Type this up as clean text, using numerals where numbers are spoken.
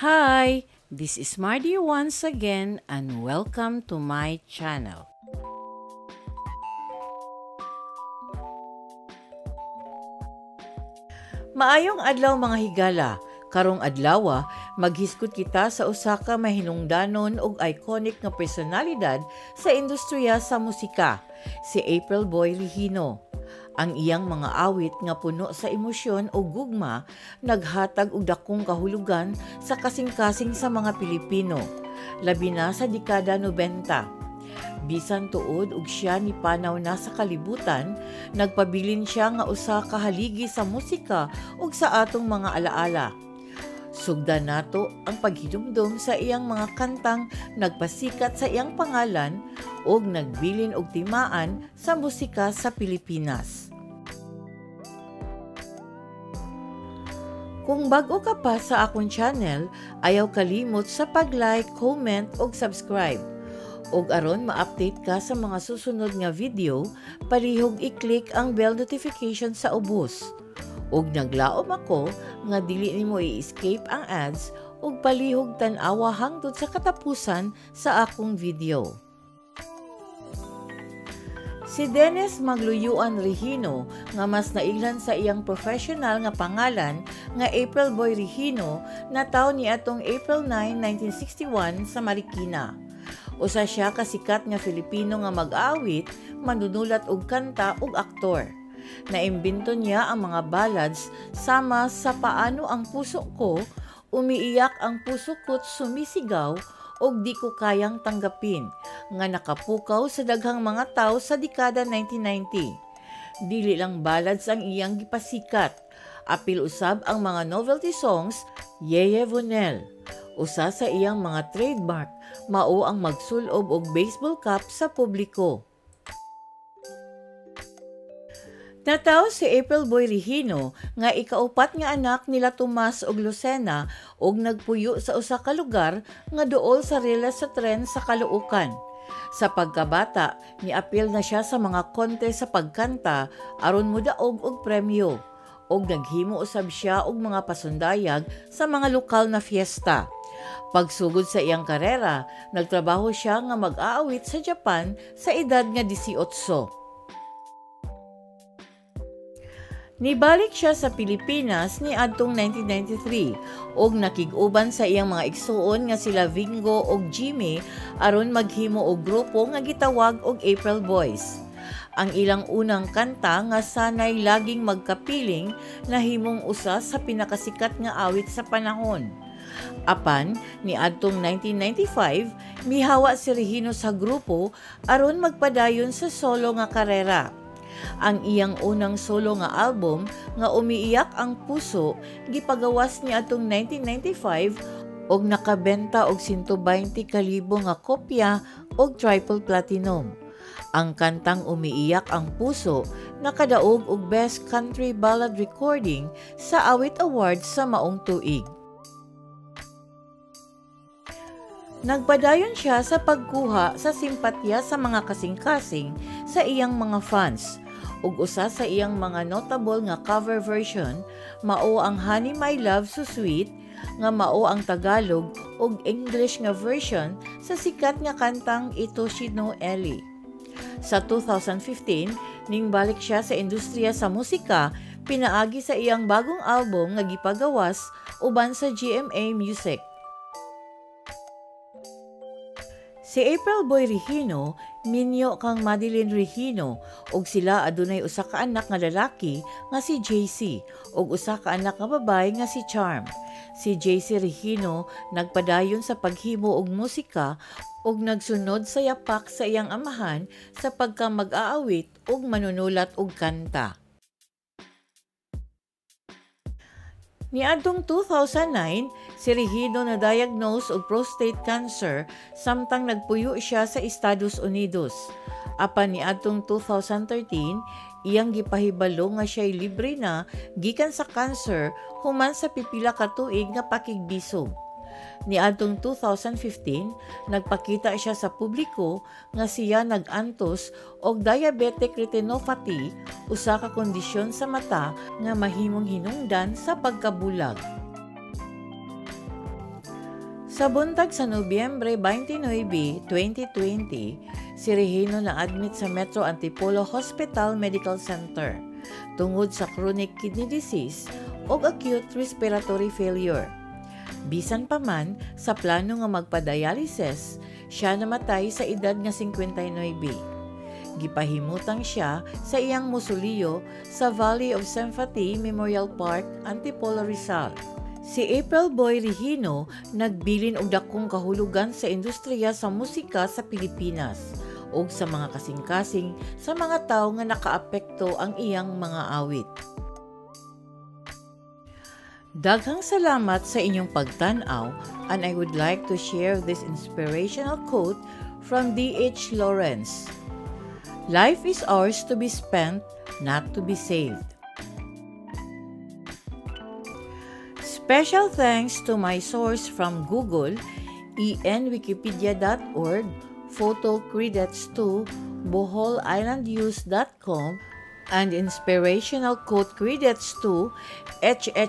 Hi, this is Mardy once again and welcome to my channel. Maayong adlaw mga higala, karong adlaw maghiskot kita sa usa ka mahinungdanon ug iconic nga personalidad sa industriya sa musika, si April Boy Regino. Ang iyang mga awit nga puno sa emosyon o gugma naghatag og dakong kahulugan sa kasing-kasing sa mga Pilipino, labi na sa dekada 90. Bisan tuod og siya ni panaw na sa kalibutan, nagpabilin siya nga usa ka haligi sa musika ug sa atong mga alaala. Sugdan nato ang paghidumdum sa iyang mga kantang nagpasikat sa iyang pangalan ug nagbilin og timaan sa musika sa Pilipinas. Kung bago ka pa sa akong channel, ayaw kalimot sa pag-like, comment ug subscribe. Ug aron ma-update ka sa mga susunod nga video, palihog i-click ang bell notification sa ubos. Ug naglaom ako nga dili nimo i-escape ang ads ug palihog tan-awa hangtod sa katapusan sa akong video. Si Dennis Magluyuan Regino nga mas nailhan sa iyang professional nga pangalan nga April Boy Regino nataw niadtong April 9, 1961 sa Marikina. Usa siya ka sikat nga Filipino nga mag-aawit, manunulat og kanta ug aktor. Naimbento niya ang mga ballads sama sa Paano ang Puso Ko, Umiiyak ang Puso Ko't Sumisigaw og Di Ko Kayang Tanggapin nga nakapukaw sa daghang mga tawo sa dekada 1990. Dili lang ballads ang iyang gipasikat, apil usab ang mga novelty songs. Yeye Vonel, usa sa iyang mga trademark, mao ang magsulob og baseball cap sa publiko. Nataw si April Boy Regino nga ikaupat nga anak nila Tomas ug Lucena ug nagpuyo sa usa ka lugar nga duol sa riles sa tren sa Caloocan. Sa pagkabata, niapil na siya sa mga contest sa pagkanta aron modaog og premyo ug naghimo usab siya og mga pasundayag sa mga lokal na fiesta. Pagsugod sa iyang karera, nagtrabaho siya nga mag-aawit sa Japan sa edad nga 18. Nibalik siya sa Pilipinas ni adtong 1993 ug nakig-uban sa iyang mga igsuon nga sila Vingo ug Jimmy aron maghimo og grupo nga gitawag og April Boys. Ang ilang unang kanta nga Sanay Laging Magkapiling nahimong usa sa pinakasikat nga awit sa panahon. Apan, niadtong 1995, mihawa si Regino sa grupo aron magpadayon sa solo nga karera. Ang iyang unang solo nga album nga Umiiyak ang Puso gipagawas niadtong 1995 og nakabenta og 120,000 nga kopya og triple platinum. Ang kantang Umiiyak ang Puso nakadaog og Best Country Ballad Recording sa Awit Awards sa maong tuig. Nagpadayon siya sa pagkuha sa simpatya sa mga kasing-kasing sa iyang mga fans. Ug usa sa iyang mga notable nga cover version mao ang Honey My Love So Sweet nga mao ang Tagalog ug English nga version sa sikat nga kantang Ito Si No Ellie. Sa 2015, ning balik siya sa industriya sa musika, pinaagi sa iyang bagong album nga gipagawas uban sa GMA Music. Si April Boy Regino, minyo kang Madeline Regino ug sila adunay usa ka anak nga lalaki nga si JC ug usa ka anak nga babae nga si Charm. Si JC Regino nagpadayon sa paghimo og musika ug nagsunod sa yapak sa iyang amahan sa pagka mag-aawit ug manunulat og kanta. Niadtong 2009, si Regino na-diagnose og prostate cancer samtang nagpuyo siya sa Estados Unidos. Apan niadtong 2013, iyang gipahibalo nga siya'y libre na gikan sa cancer human sa pipila ka tuig nga pakigbisog. Niadtong 2015, nagpakita siya sa publiko nga siya nag-antos og diabetic retinopathy, usa ka kondisyon sa mata nga mahimong hinungdan sa pagkabulag. Sa buntag sa Nobyembre 29, 2020, si Regino na-admit sa Metro Antipolo Hospital Medical Center tungod sa chronic kidney disease o acute respiratory failure. Bisan pa man sa plano nga magpa-dialysis, siya namatay sa edad nga 59. Gipahimutang siya sa iyang mausoleo sa Valley of Sympathy Memorial Park, Antipolo, Rizal. Si April Boy Regino nagbilin og dakong kahulugan sa industriya sa musika sa Pilipinas ug sa mga kasing-kasing sa mga tawo nga nakaapekto ang iyang mga awit. Daghang salamat sa inyong pagtan-aw, and I would like to share this inspirational quote from D.H. Lawrence. Life is ours to be spent, not to be saved. Special thanks to my source from Google, enwikipedia.org, photocredits2, boholislandnews.com, and inspirational quote credits to hh-hm.com.